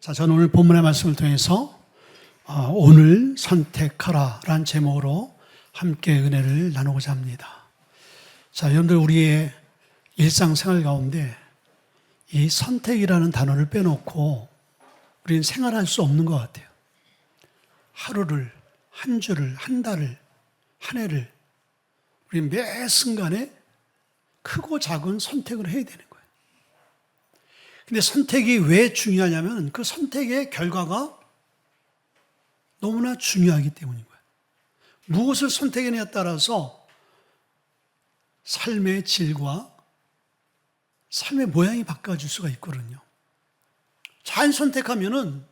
자, 저는 오늘 본문의 말씀을 통해서 오늘 선택하라 라는 제목으로 함께 은혜를 나누고자 합니다. 자, 여러분들 우리의 일상생활 가운데 이 선택이라는 단어를 빼놓고 우리는 생활할 수 없는 것 같아요. 하루를, 한 주를, 한 달을, 한 해를 우리 매 순간에 크고 작은 선택을 해야 되는 거예요. 근데 선택이 왜 중요하냐면 그 선택의 결과가 너무나 중요하기 때문인 거예요. 무엇을 선택하느냐에 따라서 삶의 질과 삶의 모양이 바꿔질 수가 있거든요. 잘 선택하면은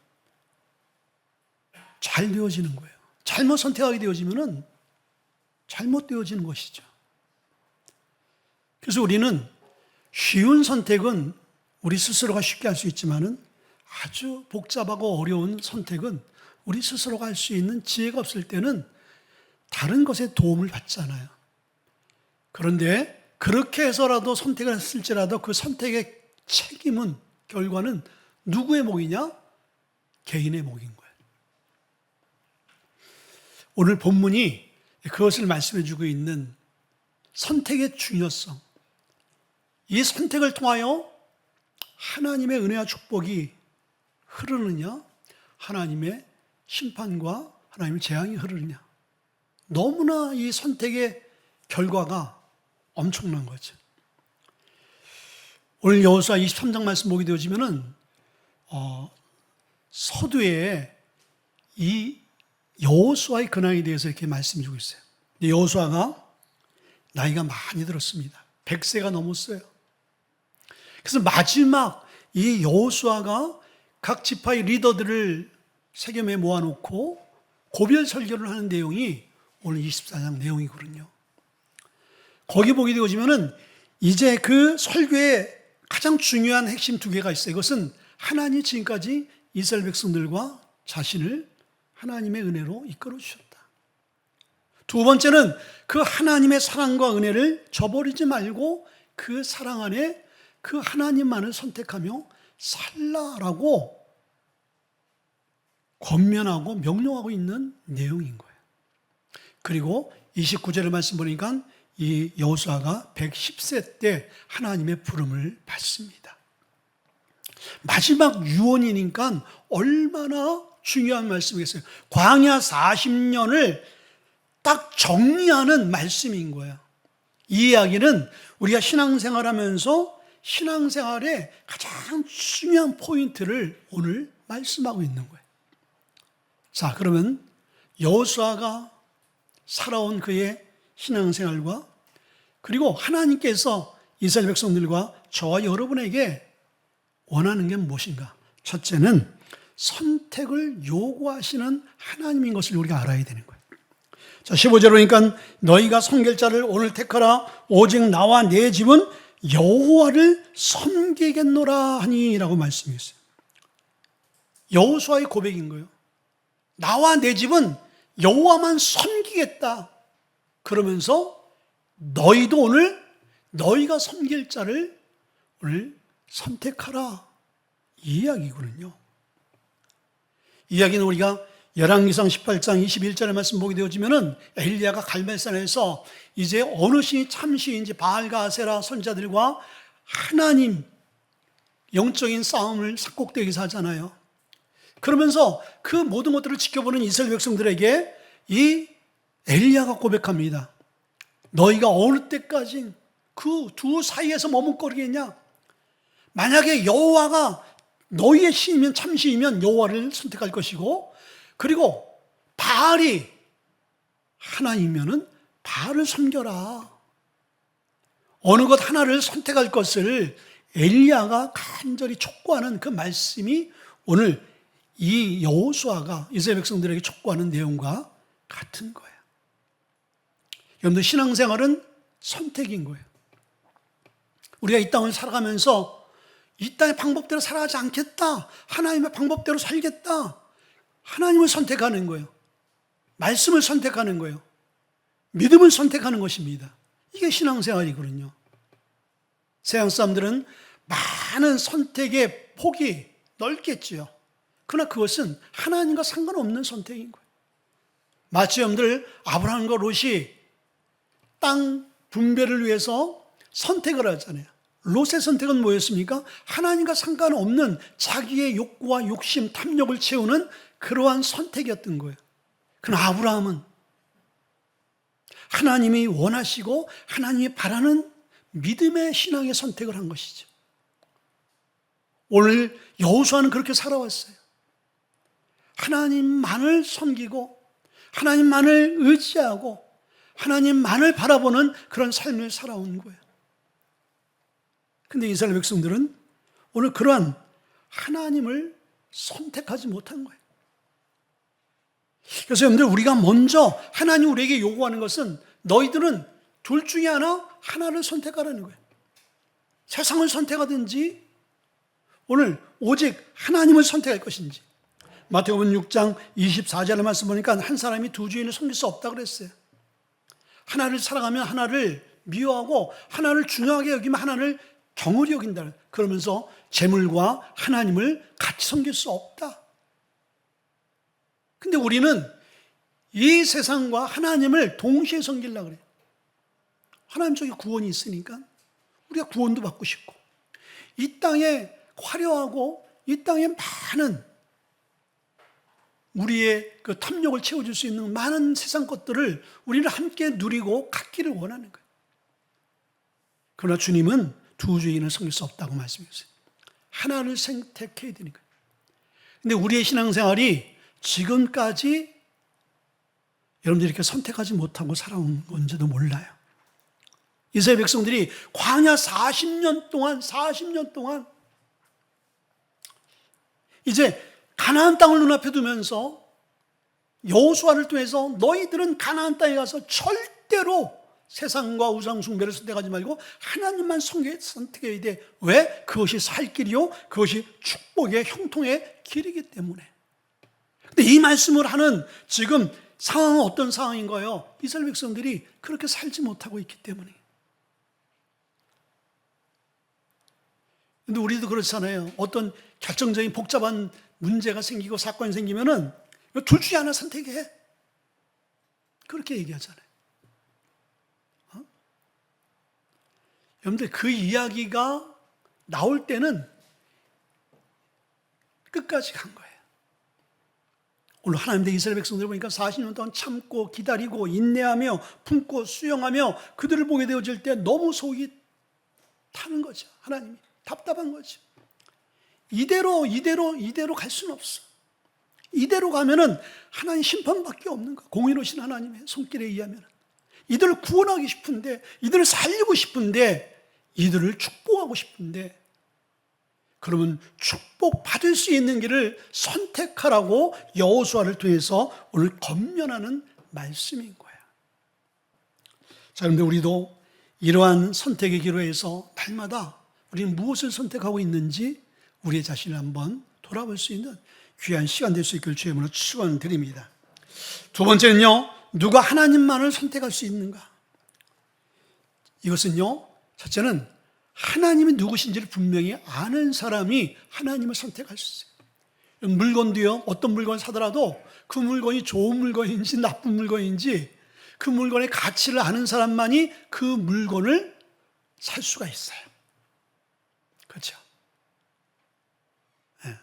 잘 되어지는 거예요. 잘못 선택하게 되어지면은 잘못되어지는 것이죠. 그래서 우리는 쉬운 선택은 우리 스스로가 쉽게 할 수 있지만은 아주 복잡하고 어려운 선택은 우리 스스로가 할 수 있는 지혜가 없을 때는 다른 것에 도움을 받잖아요. 그런데 그렇게 해서라도 선택을 했을지라도 그 선택의 책임은, 결과는 누구의 몫이냐? 개인의 몫인 거예요. 오늘 본문이 그것을 말씀해 주고 있는 선택의 중요성, 이 선택을 통하여 하나님의 은혜와 축복이 흐르느냐, 하나님의 심판과 하나님의 재앙이 흐르느냐. 너무나 이 선택의 결과가 엄청난 거죠. 오늘 여호수아 23장 말씀 보게 되어지면은 서두에 이 여호수아의 근황에 대해서 이렇게 말씀해 주고 있어요. 여호수아가 나이가 많이 들었습니다. 100세가 넘었어요. 그래서 마지막 이 여호수아가 각 지파의 리더들을 세겜에 모아놓고 고별 설교를 하는 내용이 오늘 24장 내용이거든요. 거기 보게 되어지면은 이제 그 설교의 가장 중요한 핵심 두 개가 있어요. 이것은 하나님이 지금까지 이스라엘 백성들과 자신을 하나님의 은혜로 이끌어 주셨다. 두 번째는 그 하나님의 사랑과 은혜를 저버리지 말고 그 사랑 안에 그 하나님만을 선택하며 살라라고 권면하고 명령하고 있는 내용인 거예요. 그리고 29절의 말씀 보니까 이 여호수아가 110세 때 하나님의 부름을 받습니다. 마지막 유언이니까 얼마나 중요한 말씀이겠어요. 광야 40년을 딱 정리하는 말씀인 거예요. 이 이야기는 우리가 신앙생활하면서 신앙생활의 가장 중요한 포인트를 오늘 말씀하고 있는 거예요. 자, 그러면 여호수아가 살아온 그의 신앙생활과 그리고 하나님께서 이스라엘 백성들과 저와 여러분에게 원하는 게 무엇인가? 첫째는 선택을 요구하시는 하나님인 것을 우리가 알아야 되는 거예요. 자, 15절 보니까 너희가 선결자를 오늘 택하라. 오직 나와 내 집은 여호와를 섬기겠노라 하니라고 말씀했어요. 여호수아의 고백인 거예요. 나와 내 집은 여호와만 섬기겠다. 그러면서 너희도 오늘 너희가 섬길 자를 오늘 선택하라. 이 이야기거든요. 이 이야기는 우리가 열왕기상 18장 21절의 말씀 보게 되어지면은 엘리야가 갈멜산에서 이제 어느 신이 참신인지 바알과 아세라 선지자들과 하나님 영적인 싸움을 삭곡되게 하잖아요. 그러면서 그 모든 것들을 지켜보는 이스라엘 백성들에게 이 엘리야가 고백합니다. 너희가 어느 때까지 그 두 사이에서 머뭇거리겠냐? 만약에 여호와가 너희의 신이면 참신이면 여호와를 선택할 것이고, 그리고 바알이 하나님이면은 바알을 섬겨라. 어느 것 하나를 선택할 것을 엘리야가 간절히 촉구하는 그 말씀이 오늘 이 여호수아가 이스라엘 백성들에게 촉구하는 내용과 같은 거예요. 여러분들 신앙생활은 선택인 거예요. 우리가 이 땅을 살아가면서 이 땅의 방법대로 살아가지 않겠다. 하나님의 방법대로 살겠다. 하나님을 선택하는 거예요. 말씀을 선택하는 거예요. 믿음을 선택하는 것입니다. 이게 신앙생활이거든요. 세상 사람들은 많은 선택의 폭이 넓겠지요. 그러나 그것은 하나님과 상관없는 선택인 거예요. 마치 여러분들 아브라함과 롯이 땅 분배를 위해서 선택을 하잖아요. 롯의 선택은 뭐였습니까? 하나님과 상관없는 자기의 욕구와 욕심, 탐욕을 채우는 그러한 선택이었던 거예요. 그러나 아브라함은 하나님이 원하시고 하나님이 바라는 믿음의 신앙의 선택을 한 것이죠. 오늘 여호수아는 그렇게 살아왔어요. 하나님만을 섬기고 하나님만을 의지하고 하나님만을 바라보는 그런 삶을 살아온 거예요. 근데 이스라엘 백성들은 오늘 그러한 하나님을 선택하지 못한 거예요. 그래서 여러분들, 우리가 먼저 하나님 우리에게 요구하는 것은 너희들은 둘 중에 하나를 선택하라는 거예요. 세상을 선택하든지 오늘 오직 하나님을 선택할 것인지. 마태복음 6장 24절의 말씀 보니까 한 사람이 두 주인을 섬길 수 없다고 그랬어요. 하나를 사랑하면 하나를 미워하고 하나를 중요하게 여기면 하나를 경홀히 여긴다. 그러면서 재물과 하나님을 같이 섬길 수 없다. 근데 우리는 이 세상과 하나님을 동시에 섬기려고 그래요. 하나님 쪽에 구원이 있으니까 우리가 구원도 받고 싶고, 이 땅에 화려하고 이 땅에 많은 우리의 그 탐욕을 채워줄 수 있는 많은 세상 것들을 우리는 함께 누리고 갖기를 원하는 거예요. 그러나 주님은 두 주인을 섬길 수 없다고 말씀하셨어요. 하나를 선택해야 되는 거예요. 근데 우리의 신앙생활이 지금까지 여러분들이 이렇게 선택하지 못하고 살아온 건지도 몰라요. 이스라엘 백성들이 광야 40년 동안 이제 가나안 땅을 눈앞에 두면서 여호수아를 통해서 너희들은 가나안 땅에 가서 절대로 세상과 우상 숭배를 선택하지 말고 하나님만 선택해야 돼. 왜? 그것이 살 길이요, 그것이 축복의 형통의 길이기 때문에. 근데 이 말씀을 하는 지금 상황은 어떤 상황인가요? 이스라엘 백성들이 그렇게 살지 못하고 있기 때문에. 근데 우리도 그렇잖아요. 어떤 결정적인 복잡한 문제가 생기고 사건이 생기면은 둘 중에 하나 선택해. 그렇게 얘기하잖아요. 여러분들, 그 이야기가 나올 때는 끝까지 간 거예요. 오늘 하나님의 이스라엘 백성들 보니까 40년 동안 참고 기다리고 인내하며 품고 수용하며 그들을 보게 되어질 때 너무 속이 타는 거죠. 하나님이 답답한 거죠. 이대로 갈 수는 없어. 이대로 가면은 하나님 심판밖에 없는 거야. 공의로우신 하나님의 손길에 의하면. 이들을 구원하기 싶은데, 이들을 살리고 싶은데, 이들을 축복하고 싶은데, 그러면 축복받을 수 있는 길을 선택하라고 여호수아를 통해서 오늘 권면하는 말씀인 거야. 자, 그런데 우리도 이러한 선택의 기로에서 날마다 우리는 무엇을 선택하고 있는지 우리의 자신을 한번 돌아볼 수 있는 귀한 시간 될 수 있기를 주의 이름으로 축원드립니다. 두 번째는요, 누가 하나님만을 선택할 수 있는가? 이것은요, 첫째는 하나님이 누구신지를 분명히 아는 사람이 하나님을 선택할 수 있어요. 물건도요, 어떤 물건을 사더라도 그 물건이 좋은 물건인지 나쁜 물건인지 그 물건의 가치를 아는 사람만이 그 물건을 살 수가 있어요. 그렇죠? 네.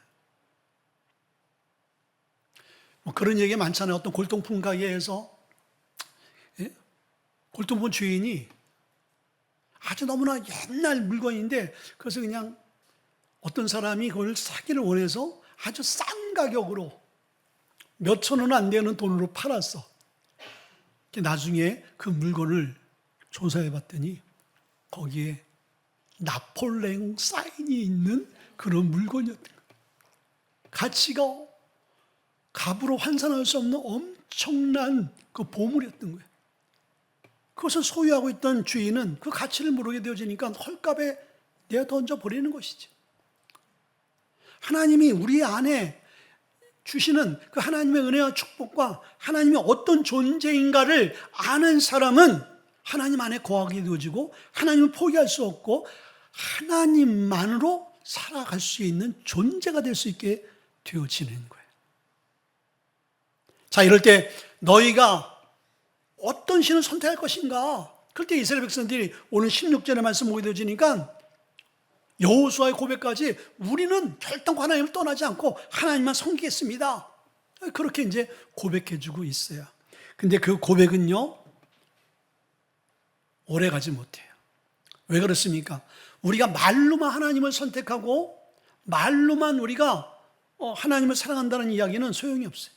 뭐 그런 얘기 많잖아요. 어떤 골동품 가게에서 골동품 주인이 아주 너무나 옛날 물건인데 그래서 그냥 어떤 사람이 그걸 사기를 원해서 아주 싼 가격으로 몇천 원 안 되는 돈으로 팔았어. 나중에 그 물건을 조사해 봤더니 거기에 나폴레옹 사인이 있는 그런 물건이었던 거예요. 가치가 값으로 환산할 수 없는 엄청난 그 보물이었던 거예요. 그것을 소유하고 있던 주인은 그 가치를 모르게 되어지니까 헐값에 내어 던져버리는 것이지. 하나님이 우리 안에 주시는 그 하나님의 은혜와 축복과 하나님이 어떤 존재인가를 아는 사람은 하나님 안에 거하게 되어지고 하나님을 포기할 수 없고 하나님만으로 살아갈 수 있는 존재가 될 수 있게 되어지는 거예요. 자, 이럴 때 너희가 어떤 신을 선택할 것인가? 그럴 때 이스라엘 백성들이 오늘 16절의 말씀 보게 되어지니까 여호수아의 고백까지 우리는 결단코 하나님을 떠나지 않고 하나님만 섬기겠습니다. 그렇게 이제 고백해주고 있어요. 근데 그 고백은요, 오래 가지 못해요. 왜 그렇습니까? 우리가 말로만 하나님을 선택하고 말로만 우리가 하나님을 사랑한다는 이야기는 소용이 없어요.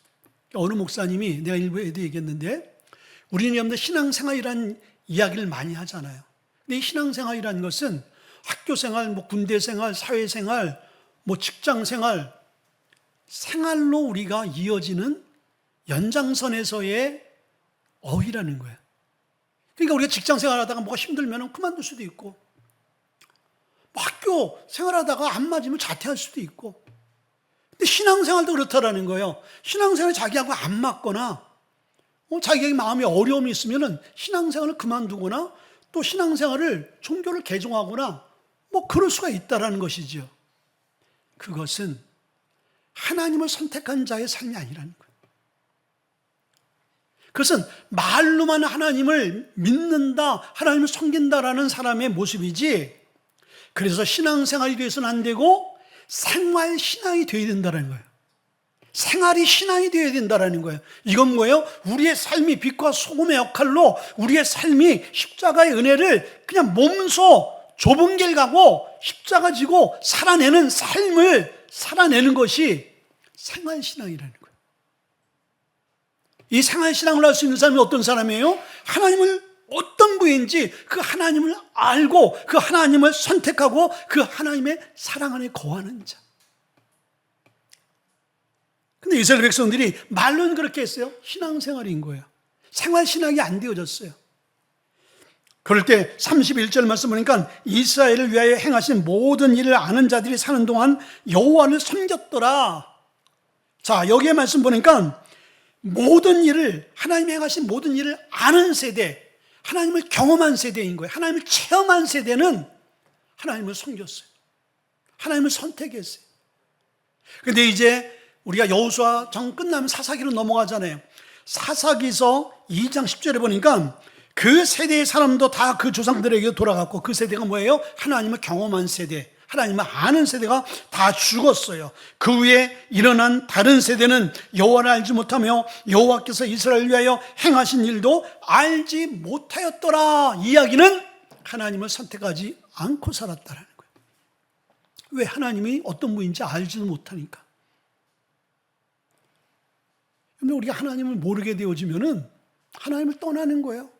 어느 목사님이, 내가 일부에도 얘기했는데, 우리는 여러분들 신앙생활이라는 이야기를 많이 하잖아요. 근데 이 신앙생활이라는 것은 학교생활, 군대생활, 사회생활, 직장생활, 생활로 우리가 이어지는 연장선에서의 어휘라는 거예요. 그러니까 우리가 직장생활 하다가 뭐가 힘들면 그만둘 수도 있고, 학교 생활하다가 안 맞으면 자퇴할 수도 있고, 근데 신앙생활도 그렇다라는 거예요. 신앙생활이 자기하고 안 맞거나 자기의 마음에 어려움이 있으면 신앙생활을 그만두거나 또 신앙생활을 종교를 개종하거나 그럴 수가 있다라는 것이죠. 그것은 하나님을 선택한 자의 삶이 아니라는 거예요. 그것은 말로만 하나님을 믿는다, 하나님을 섬긴다라는 사람의 모습이지, 그래서 신앙생활이 되어서는 안 되고 생활신앙이 되어야 된다는 거예요. 생활이 신앙이 되어야 된다는 거예요. 이건 뭐예요? 우리의 삶이 빛과 소금의 역할로 우리의 삶이 십자가의 은혜를 그냥 몸소 좁은 길 가고 십자가 지고 살아내는 삶을 살아내는 것이 생활신앙이라는 거예요. 이 생활신앙을 할 수 있는 사람이 어떤 사람이에요? 하나님을 어떤 분인지 그 하나님을 알고 그 하나님을 선택하고 그 하나님의 사랑 안에 거하는 자. 근데 이스라엘 백성들이 말로는 그렇게 했어요. 신앙생활인 거예요. 생활신앙이 안 되어졌어요. 그럴 때 31절 말씀 보니까 이스라엘을 위하여 행하신 모든 일을 아는 자들이 사는 동안 여호와를 섬겼더라. 자, 여기에 말씀 보니까 모든 일을, 하나님이 행하신 모든 일을 아는 세대, 하나님을 경험한 세대인 거예요. 하나님을 체험한 세대는 하나님을 섬겼어요. 하나님을 선택했어요. 근데 이제 우리가 여호수아 장 끝나면 사사기로 넘어가잖아요. 사사기서 2장 10절에 보니까 그 세대의 사람도 다 그 조상들에게 돌아갔고, 그 세대가 뭐예요? 하나님을 경험한 세대, 하나님을 아는 세대가 다 죽었어요. 그 후에 일어난 다른 세대는 여호와를 알지 못하며 여호와께서 이스라엘을 위하여 행하신 일도 알지 못하였더라. 이야기는 하나님을 선택하지 않고 살았다라는 거예요. 왜? 하나님이 어떤 분인지 알지도 못하니까. 근데 우리가 하나님을 모르게 되어지면은 하나님을 떠나는 거예요.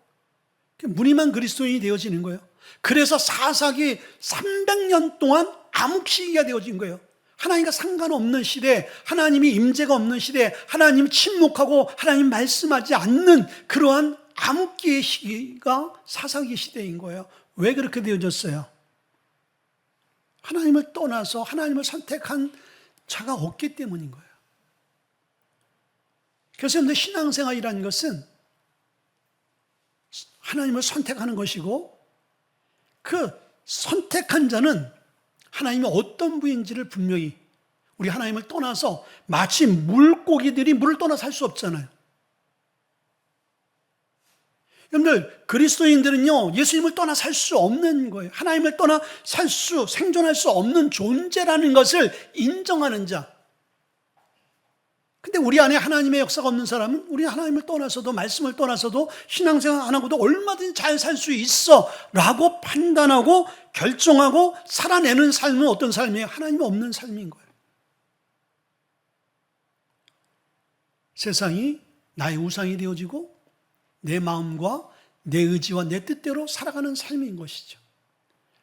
무늬만 그리스도인이 되어지는 거예요. 그래서 사사기 300년 동안 암흑시기가 되어진 거예요. 하나님과 상관없는 시대, 하나님이 임재가 없는 시대, 하나님 침묵하고 하나님 말씀하지 않는 그러한 암흑기의 시기가 사사기 시대인 거예요. 왜 그렇게 되어졌어요? 하나님을 떠나서 하나님을 선택한 자가 없기 때문인 거예요. 그래서 여러분들 신앙생활이라는 것은 하나님을 선택하는 것이고, 그 선택한 자는 하나님이 어떤 분인지를 분명히, 우리 하나님을 떠나서 마치 물고기들이 물을 떠나 살 수 없잖아요. 여러분들, 그리스도인들은요, 예수님을 떠나 살 수 없는 거예요. 하나님을 떠나 생존할 수 없는 존재라는 것을 인정하는 자. 근데 우리 안에 하나님의 역사가 없는 사람은 우리 하나님을 떠나서도, 말씀을 떠나서도, 신앙생활 안 하고도 얼마든지 잘 살 수 있어 라고 판단하고 결정하고 살아내는 삶은 어떤 삶이에요? 하나님 없는 삶인 거예요. 세상이 나의 우상이 되어지고 내 마음과 내 의지와 내 뜻대로 살아가는 삶인 것이죠.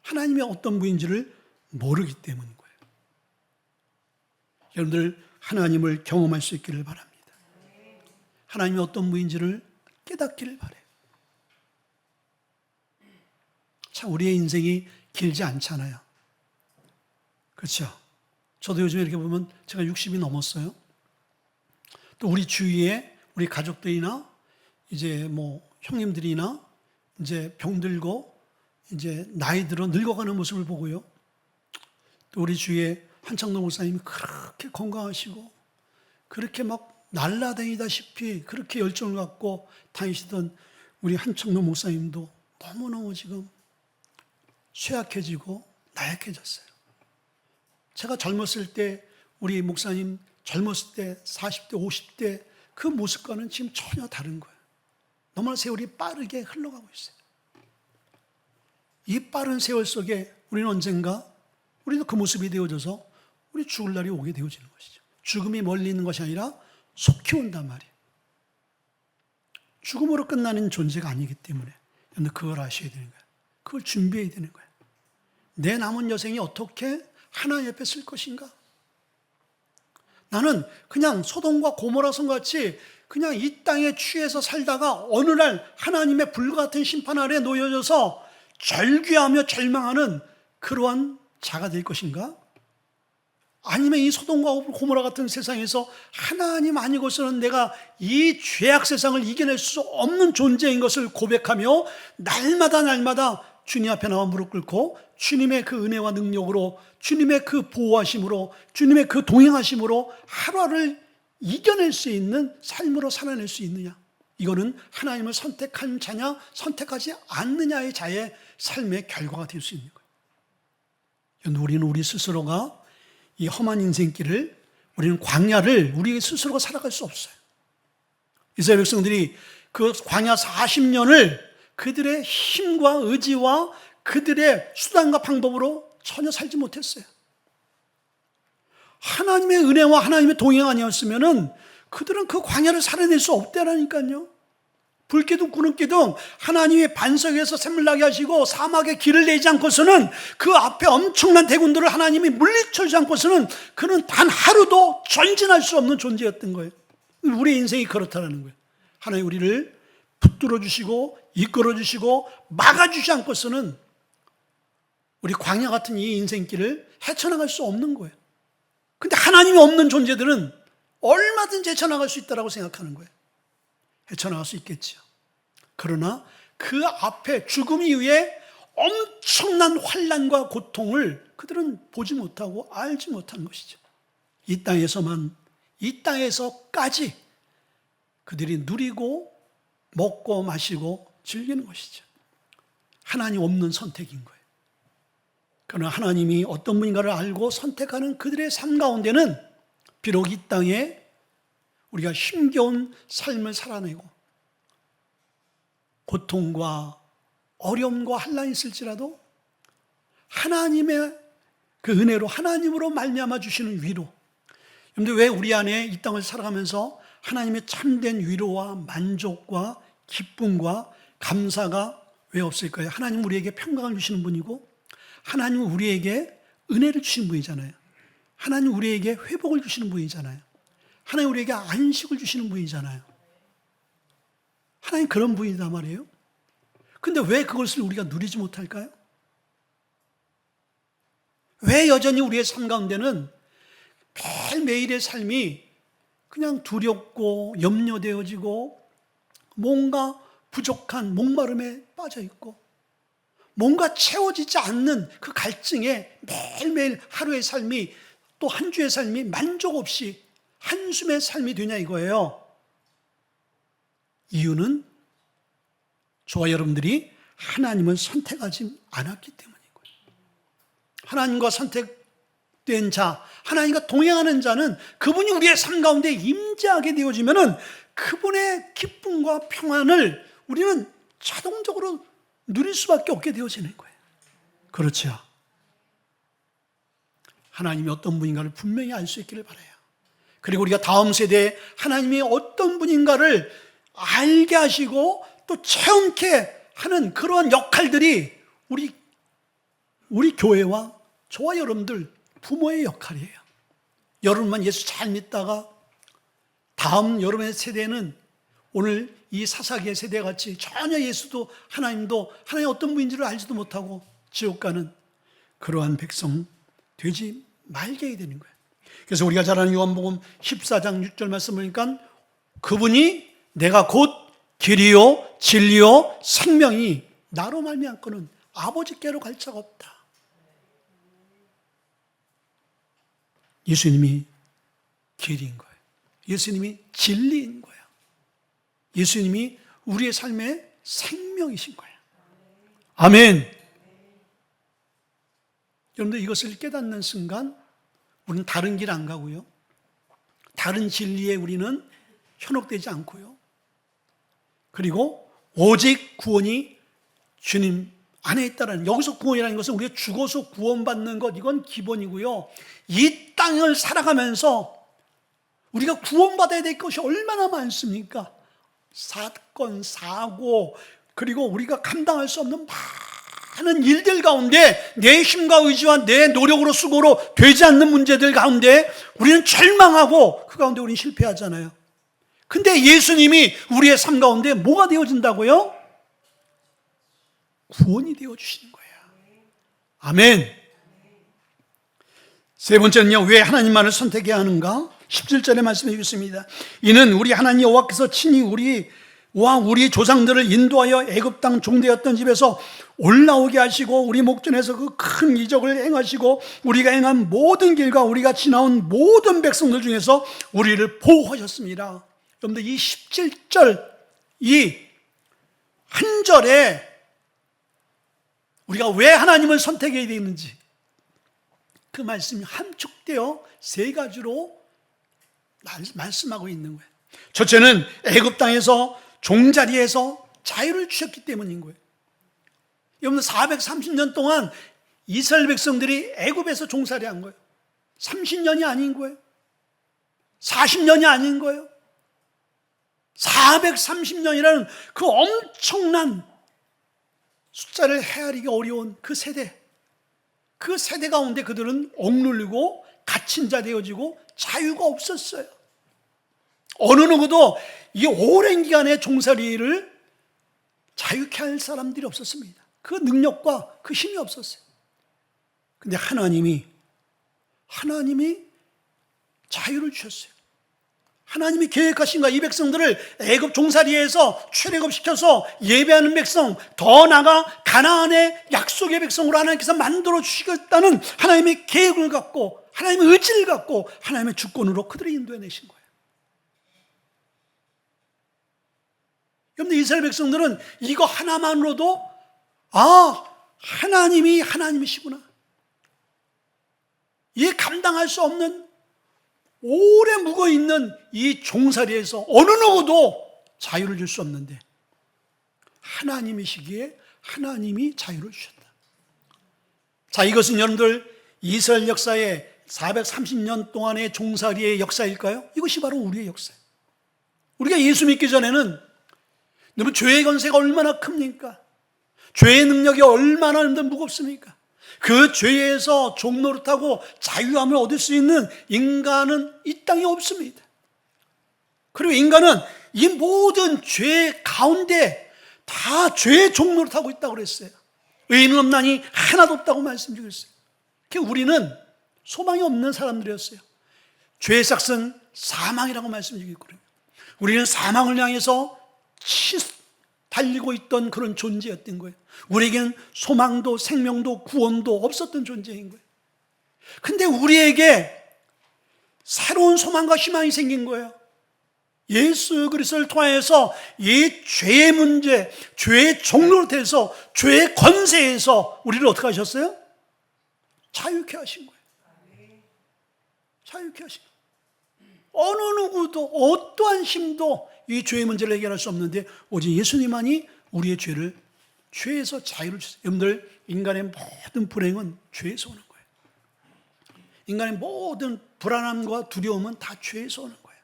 하나님이 어떤 분인지를 모르기 때문인 거예요. 여러분들, 하나님을 경험할 수 있기를 바랍니다. 하나님이 어떤 분인지를 깨닫기를 바라요. 참, 우리의 인생이 길지 않잖아요. 그렇죠? 저도 요즘에 이렇게 보면 제가 60이 넘었어요. 또 우리 주위에 우리 가족들이나 이제 형님들이나 이제 병들고 이제 나이 들어 늙어가는 모습을 보고요. 또 우리 주위에 한창도 목사님이 그렇게 건강하시고 그렇게 막 날라다니다시피 그렇게 열정을 갖고 다니시던 우리 한창도 목사님도 너무너무 지금 쇠약해지고 나약해졌어요. 제가 젊었을 때 우리 목사님 젊었을 때 40대 50대 그 모습과는 지금 전혀 다른 거예요. 너무나 세월이 빠르게 흘러가고 있어요. 이 빠른 세월 속에 우리는 언젠가 우리도 그 모습이 되어져서 우리 죽을 날이 오게 되어지는 것이죠. 죽음이 멀리 있는 것이 아니라 속히 온단 말이에요. 죽음으로 끝나는 존재가 아니기 때문에 여러분 그걸 아셔야 되는 거예요. 그걸 준비해야 되는 거예요. 내 남은 여생이 어떻게 하나님 옆에 쓸 것인가? 나는 그냥 소돔과 고모라 성같이 그냥 이 땅에 취해서 살다가 어느 날 하나님의 불같은 심판 아래 놓여져서 절규하며 절망하는 그러한 자가 될 것인가? 아니면 이 소돔과 고모라 같은 세상에서 하나님 아니고서는 내가 이 죄악 세상을 이겨낼 수 없는 존재인 것을 고백하며 날마다 주님 앞에 나와 무릎 꿇고 주님의 그 은혜와 능력으로 주님의 그 보호하심으로 주님의 그 동행하심으로 하루하루를 이겨낼 수 있는 삶으로 살아낼 수 있느냐? 이거는 하나님을 선택한 자냐 선택하지 않느냐의 자의 삶의 결과가 될 수 있는 거예요. 우리는 우리 스스로가 이 험한 인생길을 우리는 광야를 우리 스스로가 살아갈 수 없어요. 이스라엘 백성들이 그 광야 40년을 그들의 힘과 의지와 그들의 수단과 방법으로 전혀 살지 못했어요. 하나님의 은혜와 하나님의 동행 아니었으면은 그들은 그 광야를 살아낼 수 없다라니까요. 불기둥 구름기둥 하나님의 반석에서 샘물 나게 하시고 사막에 길을 내지 않고서는 그 앞에 엄청난 대군들을 하나님이 물리쳐주지 않고서는 그는 단 하루도 전진할 수 없는 존재였던 거예요. 우리의 인생이 그렇다는 거예요. 하나님 우리를 붙들어 주시고 이끌어 주시고 막아주지 않고서는 우리 광야 같은 이 인생길을 헤쳐나갈 수 없는 거예요. 근데 하나님이 없는 존재들은 얼마든지 헤쳐나갈 수 있다고 생각하는 거예요. 헤쳐나갈 수 있겠죠. 그러나 그 앞에 죽음 이후에 엄청난 환난과 고통을 그들은 보지 못하고 알지 못한 것이죠. 이 땅에서까지 그들이 누리고 먹고 마시고 즐기는 것이죠. 하나님 없는 선택인 거예요. 그러나 하나님이 어떤 분인가를 알고 선택하는 그들의 삶 가운데는 비록 이 땅에 우리가 힘겨운 삶을 살아내고 고통과 어려움과 환난이 있을지라도 하나님의 그 은혜로 하나님으로 말미암아 주시는 위로. 그런데 왜 우리 안에 이 땅을 살아가면서 하나님의 참된 위로와 만족과 기쁨과 감사가 왜 없을까요? 하나님 우리에게 평강을 주시는 분이고 하나님은 우리에게 은혜를 주시는 분이잖아요. 하나님 우리에게 회복을 주시는 분이잖아요. 하나님 우리에게 안식을 주시는 분이잖아요. 하나님 그런 분이단 말이에요. 근데 왜 그것을 우리가 누리지 못할까요? 왜 여전히 우리의 삶 가운데는 매일매일의 삶이 그냥 두렵고 염려되어지고 뭔가 부족한 목마름에 빠져 있고 뭔가 채워지지 않는 그 갈증에 매일매일 하루의 삶이 또 한 주의 삶이 만족 없이 한숨의 삶이 되냐 이거예요. 이유는 저와 여러분들이 하나님을 선택하지 않았기 때문인 거예요. 하나님과 선택된 자, 하나님과 동행하는 자는 그분이 우리의 삶 가운데 임재하게 되어지면은 그분의 기쁨과 평안을 우리는 자동적으로 누릴 수밖에 없게 되어지는 거예요. 그렇죠? 하나님이 어떤 분인가를 분명히 알 수 있기를 바라요. 그리고 우리가 다음 세대에 하나님이 어떤 분인가를 알게 하시고 또 체험케 하는 그러한 역할들이 우리 교회와 저와 여러분들 부모의 역할이에요. 여러분만 예수 잘 믿다가 다음 여러분의 세대는 오늘 이 사사기의 세대같이 전혀 예수도 하나님도 하나님 어떤 분인지를 알지도 못하고 지옥 가는 그러한 백성 되지 말게 해야 되는 거예요. 그래서 우리가 잘 아는 요한복음 14장 6절 말씀 보니까 그분이 내가 곧 길이요 진리요 생명이 나로 말미암고는 아버지께로 갈 자가 없다. 예수님이 길인 거예요. 예수님이 진리인 거예요. 예수님이 우리의 삶의 생명이신 거예요. 아멘. 여러분들 이것을 깨닫는 순간 우리는 다른 길 안 가고요. 다른 진리에 우리는 현혹되지 않고요. 그리고 오직 구원이 주님 안에 있다는, 여기서 구원이라는 것은 우리가 죽어서 구원받는 것, 이건 기본이고요. 이 땅을 살아가면서 우리가 구원받아야 될 것이 얼마나 많습니까? 사건, 사고, 그리고 우리가 감당할 수 없는 많은 일들 가운데 내 힘과 의지와 내 노력으로 수고로 되지 않는 문제들 가운데 우리는 절망하고 그 가운데 우리는 실패하잖아요. 근데 예수님이 우리의 삶 가운데 뭐가 되어진다고요? 구원이 되어주시는 거예요. 아멘. 세 번째는요, 왜 하나님만을 선택해야 하는가? 17절에 말씀해 주겠습니다. 이는 우리 하나님 여호와께서 친히 우리와 우리 조상들을 인도하여 애굽 땅 종되었던 집에서 올라오게 하시고 우리 목전에서 그 큰 이적을 행하시고 우리가 행한 모든 길과 우리가 지나온 모든 백성들 중에서 우리를 보호하셨습니다. 여러분들 이 17절 이 한 절에 우리가 왜 하나님을 선택해야 되는지 그 말씀이 함축되어 세 가지로 말씀하고 있는 거예요. 첫째는 애굽 땅에서 종자리에서 자유를 주셨기 때문인 거예요. 여러분 430년 동안 이스라엘 백성들이 애굽에서 종살이한 거예요. 30년이 아닌 거예요. 40년이 아닌 거예요. 430년이라는 그 엄청난 숫자를 헤아리기 어려운 그 세대 가운데 그들은 억눌리고 갇힌 자 되어지고 자유가 없었어요. 어느 누구도 이 오랜 기간의 종살이를 자유케 할 사람들이 없었습니다. 그 능력과 그 힘이 없었어요. 근데 하나님이 자유를 주셨어요. 하나님이 계획하신 거야. 이 백성들을 애굽 종살이에서 출애굽시켜서 예배하는 백성, 더 나아가 가나안의 약속의 백성으로 하나님께서 만들어 주시겠다는 하나님의 계획을 갖고, 하나님의 의지를 갖고 하나님의 주권으로 그들을 인도해내신 거예요. 여러분들 이스라엘 백성들은 이거 하나만으로도 하나님이 하나님이시구나, 이 감당할 수 없는 오래 묵어있는 이 종살이에서 어느 누구도 자유를 줄 수 없는데 하나님이시기에 하나님이 자유를 주셨다. 자, 이것은 여러분들 이스라엘 역사의 430년 동안의 종살이의 역사일까요? 이것이 바로 우리의 역사예요. 우리가 예수 믿기 전에는 여러분 죄의 권세가 얼마나 큽니까? 죄의 능력이 얼마나 무겁습니까? 그 죄에서 종노릇하고 자유함을 얻을 수 있는 인간은 이 땅에 없습니다. 그리고 인간은 이 모든 죄 가운데 다 죄의 종노릇하고 있다고 그랬어요. 의인은 없나니 하나도 없다고 말씀드렸어요. 우리는 소망이 없는 사람들이었어요. 죄의 삭은 사망이라고 말씀드렸거든요. 우리는 사망을 향해서 달리고 있던 그런 존재였던 거예요. 우리에겐 소망도 생명도 구원도 없었던 존재인 거예요. 근데 우리에게 새로운 소망과 희망이 생긴 거예요. 예수 그리스도를 통해서 이 죄의 문제, 죄의 종노릇에서, 죄의 권세에서 우리를 어떻게 하셨어요? 자유케 하신 거예요. 자유케 하신 거예요. 어느 누구도 어떠한 힘도 이 죄의 문제를 해결할 수 없는데 오직 예수님만이 우리의 죄에서 자유를 주세요. 여러분들, 인간의 모든 불행은 죄에서 오는 거예요. 인간의 모든 불안함과 두려움은 다 죄에서 오는 거예요.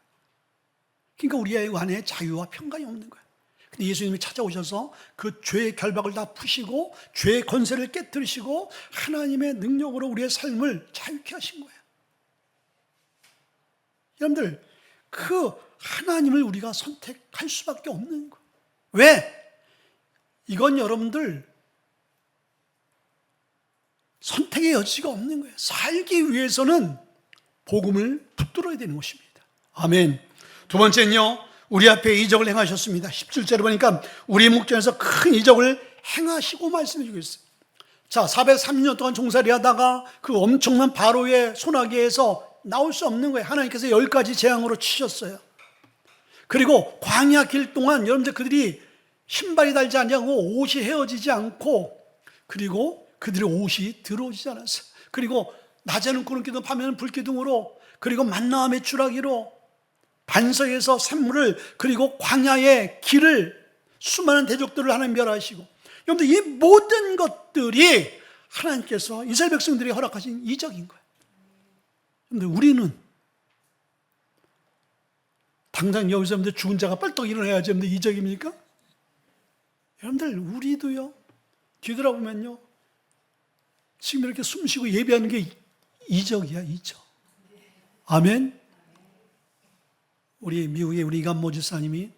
그러니까 우리 안에 자유와 평강이 없는 거예요. 근데 예수님이 찾아오셔서 그 죄의 결박을 다 푸시고 죄의 권세를 깨뜨리시고 하나님의 능력으로 우리의 삶을 자유케 하신 거예요. 여러분들, 그 하나님을 우리가 선택할 수밖에 없는 거예요. 왜? 이건 여러분들 선택의 여지가 없는 거예요. 살기 위해서는 복음을 붙들어야 되는 것입니다. 아멘. 두 번째는요, 우리 앞에 이적을 행하셨습니다. 17절에 보니까 우리 목전에서 큰 이적을 행하시고 말씀해 주고 있어요. 자, 430년 동안 종살이 하다가 그 엄청난 바로의 손아귀에서 나올 수 없는 거예요. 하나님께서 10가지 재앙으로 치셨어요. 그리고 광야 길 동안 여러분들 그들이 신발이 달지 않고 옷이 헤어지지 않고, 그리고 그들의 옷이 더러워지지 않았어요. 그리고 낮에는 구름기둥, 밤에는 불기둥으로, 그리고 만나와 메추라기로 반석에서 샘물을, 그리고 광야의 길을, 수많은 대적들을 하나님 멸하시고, 여러분들 이 모든 것들이 하나님께서 이스라엘 백성들이 허락하신 이적인 거예요. 그런데 우리는 당장 여기서 여러분들 죽은 자가 뻘떡 일어나야지 여러분들 이적입니까? 여러분들 우리도요, 뒤돌아보면요, 지금 이렇게 숨 쉬고 예배하는 게 이적이야, 이적. 아멘. 우리 미국의 우리 이간모 지사님이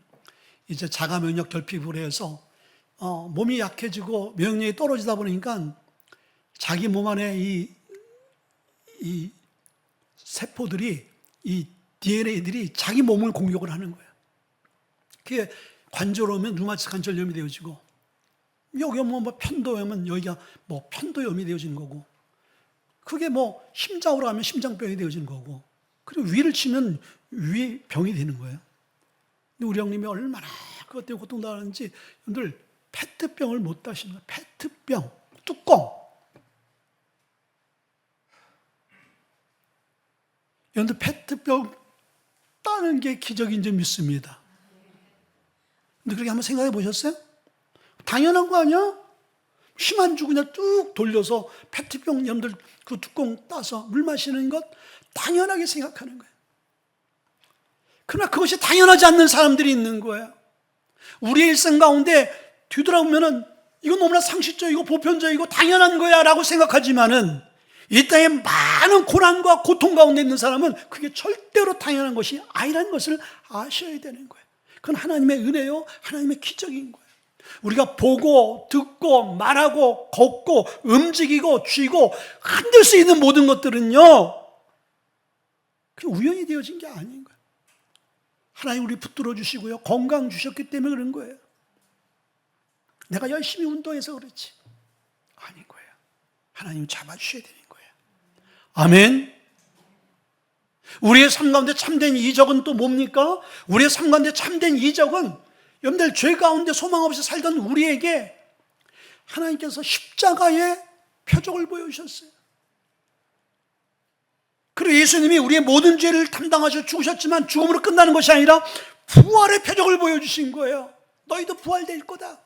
이제 자가 면역 결핍으로 해서 몸이 약해지고 면역력이 떨어지다 보니까 자기 몸 안에 이 세포들이, 이 DNA들이 자기 몸을 공격을 하는 거예요. 그게 관절 오면 류마티스 관절염이 되어지고, 여기 오면 뭐 편도염은 여기가 뭐 편도염이 되어지는 거고, 그게 뭐 심장으로 하면 심장병이 되어지는 거고, 그리고 위를 치면 위병이 되는 거예요. 근데 우리 형님이 얼마나 그것 때문에 고통당하는지, 여러분들 페트병을 못 따시는 거예요. 페트병, 뚜껑. 여러분들 페트병 따는 게 기적인 줄 믿습니다. 근데 그렇게 한번 생각해 보셨어요? 당연한 거 아니야? 힘 안 주고 그냥 뚝 돌려서 페트병 여러분들 그 뚜껑 따서 물 마시는 것 당연하게 생각하는 거예요. 그러나 그것이 당연하지 않는 사람들이 있는 거예요. 우리의 일생 가운데 뒤돌아보면은 이건 너무나 상식적이고 보편적이고 당연한 거야 라고 생각하지만은, 이 땅에 많은 고난과 고통 가운데 있는 사람은 그게 절대로 당연한 것이 아니라는 것을 아셔야 되는 거예요. 그건 하나님의 은혜요, 하나님의 기적인 거예요. 우리가 보고 듣고 말하고 걷고 움직이고 쥐고 흔들 수 있는 모든 것들은요, 그게 우연히 되어진 게 아닌 거예요. 하나님 우리 붙들어 주시고요, 건강 주셨기 때문에 그런 거예요. 내가 열심히 운동해서 그렇지 아닌 거예요. 하나님 잡아주셔야 되는 거예요. 아멘. 우리의 삶 가운데 참된 이적은 또 뭡니까? 우리의 삶 가운데 참된 이적은 여러분들 죄 가운데 소망 없이 살던 우리에게 하나님께서 십자가의 표적을 보여주셨어요. 그리고 예수님이 우리의 모든 죄를 담당하셔 죽으셨지만 죽음으로 끝나는 것이 아니라 부활의 표적을 보여주신 거예요. 너희도 부활될 거다.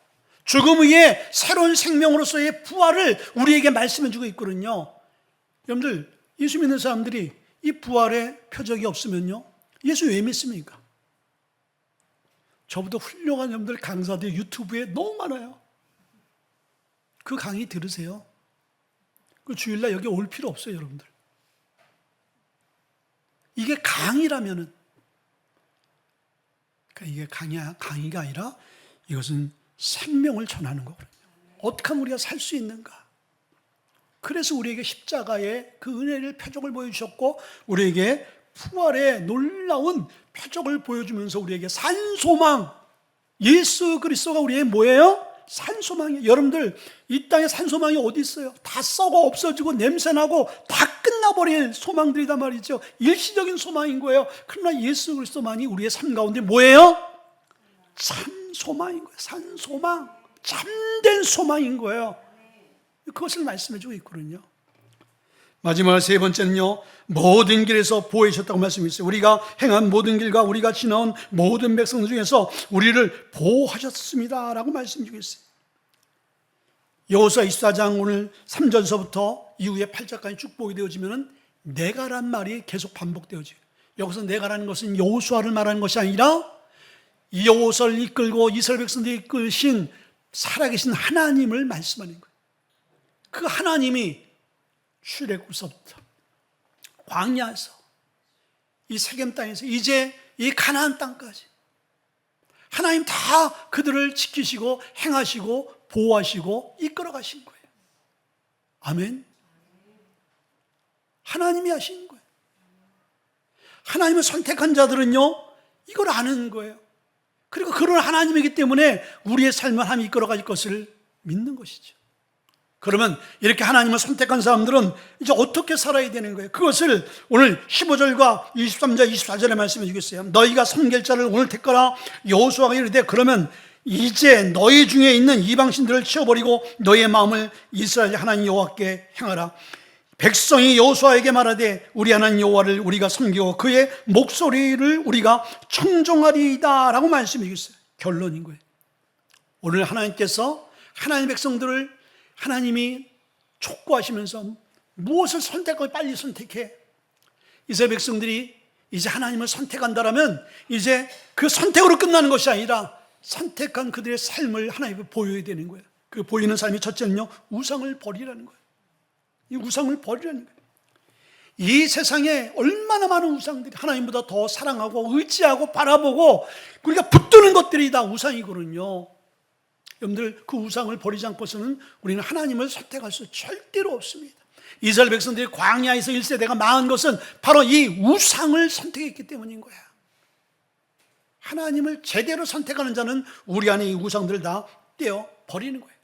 죽음 위에 새로운 생명으로서의 부활을 우리에게 말씀해 주고 있거든요. 여러분들 예수 믿는 사람들이 이 부활의 표적이 없으면요, 예수 왜 믿습니까? 저보다 훌륭한 여러분들 강사들 유튜브에 너무 많아요. 그 강의 들으세요. 그 주일날 여기 올 필요 없어요, 여러분들. 이게 강의라면은, 그러니까 이게 강의가 아니라 이것은 생명을 전하는 거거든요. 어떻게 하면 우리가 살 수 있는가? 그래서 우리에게 십자가의 그 은혜를 표적을 보여주셨고, 우리에게 부활의 놀라운 표적을 보여주면서 우리에게 산소망, 예수 그리스도가 우리의 뭐예요? 산소망이에요. 여러분들 이 땅에 산소망이 어디 있어요? 다 썩어 없어지고 냄새나고 다 끝나버릴 소망들이단 말이죠. 일시적인 소망인 거예요. 그러나 예수 그리스도만이 우리의 삶 가운데 뭐예요? 참 소망인 거예요. 산소망, 참된 소망인 거예요. 그것을 말씀해 주고 있거든요. 마지막 세 번째는요, 모든 길에서 보호하셨다고 말씀했어요. 우리가 행한 모든 길과 우리가 지나온 모든 백성들 중에서 우리를 보호하셨습니다 라고 말씀 주고 있어요. 여호수아 24장 오늘 3절서부터 이후에 8절까지 쭉 보게 되어지면 내가란 말이 계속 반복되어져요. 여기서 내가라는 것은 여호수아를 말하는 것이 아니라 이 여호수아를 이끌고 이스라엘 백성들이 이끌신 살아계신 하나님을 말씀하는 거예요. 그 하나님이 출애굽서부터 광야에서 이 세겜 땅에서 이제 이 가나안 땅까지 하나님 다 그들을 지키시고 행하시고 보호하시고 이끌어 가신 거예요. 아멘. 하나님이 하신 거예요. 하나님을 선택한 자들은요, 이걸 아는 거예요. 그리고 그런 하나님이기 때문에 우리의 삶을 하나님이 이끌어 갈 것을 믿는 것이죠. 그러면 이렇게 하나님을 선택한 사람들은 이제 어떻게 살아야 되는 거예요? 그것을 오늘 15절과 23절, 24절에 말씀해 주겠어요. 너희가 섬길 자를 오늘 택하라. 여호수아가 이르되 그러면 이제 너희 중에 있는 이방신들을 치워버리고 너희의 마음을 이스라엘 하나님 여호와께 향하라. 백성이 여호수아에게 말하되 우리 하나님 여호와를 우리가 섬기고 그의 목소리를 우리가 청종하리이다 라고 말씀해 주겠어요. 결론인 거예요. 오늘 하나님께서 하나님의 백성들을 하나님이 촉구하시면서 무엇을 선택하고 빨리 선택해. 이스라엘 백성들이 이제 하나님을 선택한다라면 이제 그 선택으로 끝나는 것이 아니라 선택한 그들의 삶을 하나님께 보여야 되는 거예요. 그 보이는 삶이 첫째는요, 우상을 버리라는 거예요. 이 우상을 버리라는 거예요. 이 세상에 얼마나 많은 우상들이 하나님보다 더 사랑하고 의지하고 바라보고 우리가 붙드는 것들이 다 우상이거든요. 여러분들 그 우상을 버리지 않고서는 우리는 하나님을 선택할 수 절대로 없습니다. 이스라엘 백성들이 광야에서 1세대가 망한 것은 바로 이 우상을 선택했기 때문인 거야. 하나님을 제대로 선택하는 자는 우리 안에 이 우상들을 다 떼어 버리는 거예요.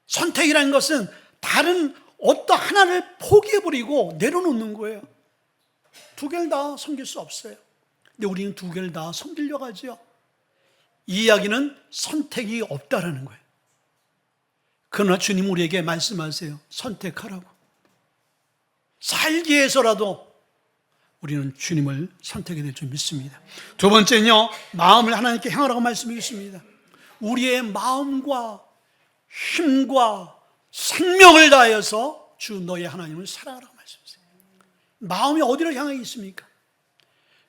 선택이라는 것은 다른 어떤 하나를 포기해버리고 내려놓는 거예요. 두 개를 다 섬길 수 없어요. 근데 우리는 두 개를 다 섬기려고 하죠. 이 이야기는 선택이 없다라는 거예요. 그러나 주님 우리에게 말씀하세요. 선택하라고. 살기 위해서라도 우리는 주님을 선택해야 될 줄 믿습니다. 두 번째는요, 마음을 하나님께 향하라고 말씀하겠습니다. 우리의 마음과 힘과 생명을 다하여서 주 너의 하나님을 사랑하라고 말씀하세요. 마음이 어디를 향해 있습니까?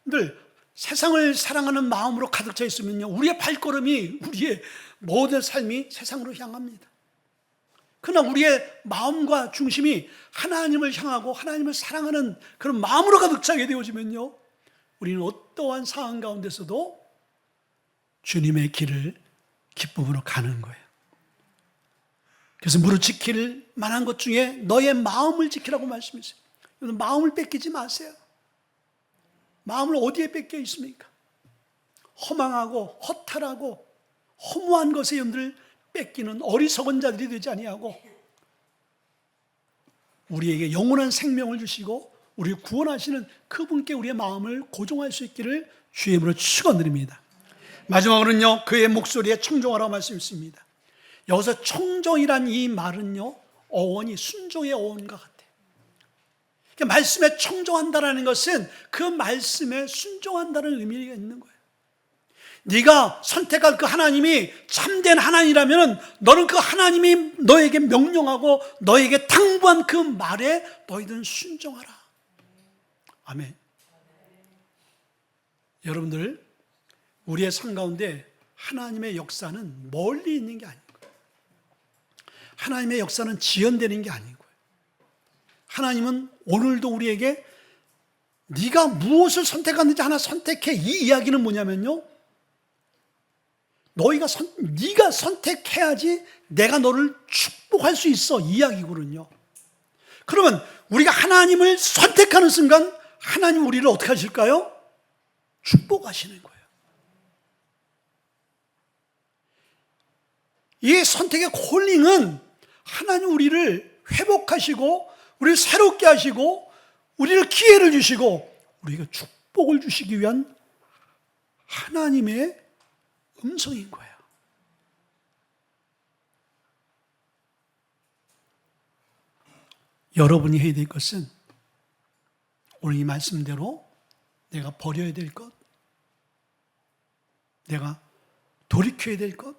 늘 세상을 사랑하는 마음으로 가득 차 있으면요, 우리의 발걸음이, 우리의 모든 삶이 세상으로 향합니다. 그러나 우리의 마음과 중심이 하나님을 향하고 하나님을 사랑하는 그런 마음으로 가득 차게 되어지면요, 우리는 어떠한 상황 가운데서도 주님의 길을 기쁨으로 가는 거예요. 그래서 무릇 지킬 만한 것 중에 너의 마음을 지키라고 말씀했어요. 마음을 뺏기지 마세요. 마음을 어디에 뺏겨 있습니까? 허망하고 허탈하고 허무한 것에 여러분들 뺏기는 어리석은 자들이 되지 아니하고 우리에게 영원한 생명을 주시고 우리를 구원하시는 그분께 우리의 마음을 고정할 수 있기를 주의 이름으로 축원드립니다. 마지막으로는요, 그의 목소리에 청종하라고 말씀했습니다. 여기서 청종이란 이 말은요, 어원이 순종의 어원과 같아요. 말씀에 청종한다는 것은 그 말씀에 순종한다는 의미가 있는 거예요. 네가 선택할 그 하나님이 참된 하나님이라면 너는 그 하나님이 너에게 명령하고 너에게 당부한 그 말에 너희들은 순종하라. 아멘. 여러분들, 우리의 삶 가운데 하나님의 역사는 멀리 있는 게 아니고 하나님의 역사는 지연되는 게 아니고 하나님은 오늘도 우리에게 네가 무엇을 선택하는지 하나 선택해. 이 이야기는 뭐냐면요, 네가 선택해야지 내가 너를 축복할 수 있어, 이 이야기거든요. 그러면 우리가 하나님을 선택하는 순간 하나님 우리를 어떻게 하실까요? 축복하시는 거예요. 이 선택의 콜링은 하나님 우리를 회복하시고 우리를 새롭게 하시고 우리를 기회를 주시고 우리가 축복을 주시기 위한 하나님의 음성인 거예요. 여러분이 해야 될 것은 오늘 이 말씀대로 내가 버려야 될 것, 내가 돌이켜야 될 것,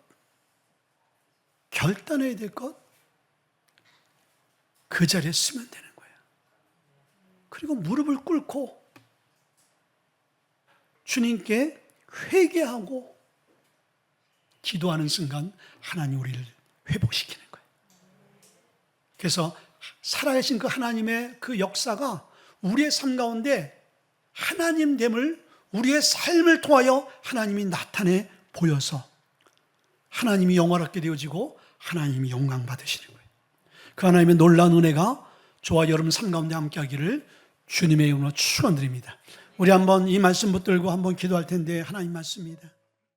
결단해야 될 것, 그 자리에 쓰면 되는 거예요. 그리고 무릎을 꿇고 주님께 회개하고 기도하는 순간 하나님 우리를 회복시키는 거예요. 그래서 살아계신 그 하나님의 그 역사가 우리의 삶 가운데 하나님됨을 우리의 삶을 통하여 하나님이 나타내 보여서 하나님이 영화롭게 되어지고 하나님이 영광 받으시는 거예요. 그 하나님의 놀라운 은혜가 저와 여러분 삶 가운데 함께하기를 주님의 이름으로 축원드립니다. 우리 한번 이 말씀 붙들고 한번 기도할 텐데, 하나님 말씀입니다.